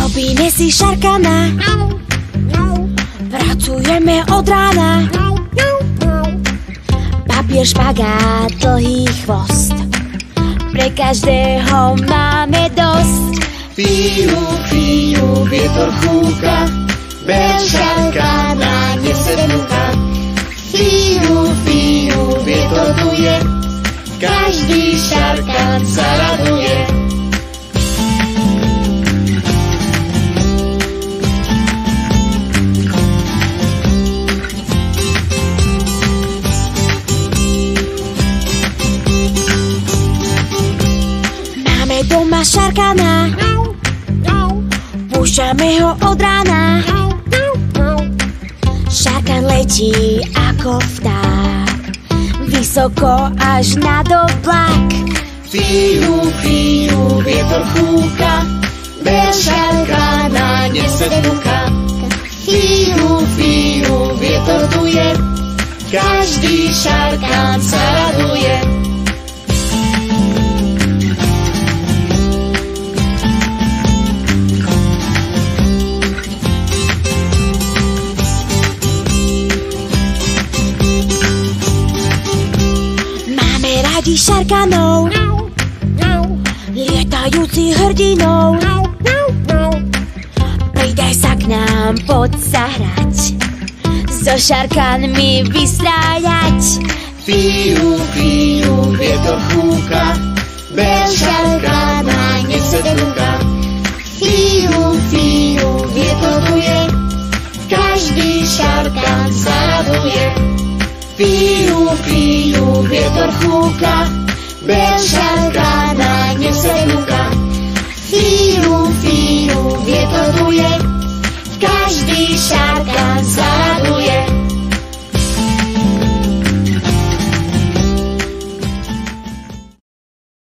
Robíme si šarkana, pracujeme od rána. Papier, špagát, dlhý chvost, pre každého máme dosť. Fiu, fiu, vietor fúka, bez šarkana nese vnúka. Fiu, fiu, vietor duje, každý šarkan sa raduje. Doma šarkana, púšťame ho od rána. Šarkan letí ako vták, vysoko až nad oblak. Fiu, fiu, vietor fúka, bez šarkana nese vnúka. Fiu, fiu, vietor duje, každý šarkan sa raduje. Šarkanov, lietajúci hrdinou, pridaj sa k nám, poď sa hrať, so šarkanmi vystrájať. Fiu, fiu, vietor fúka, bez šarkana nese vnúka. Fiu, fiu, vietor duje, každý šarkan sa raduje. Fiu, fiu, vietor fúka, bez šarkana nese vnúka. Fiu, fiu, vietor duje, každý šarkan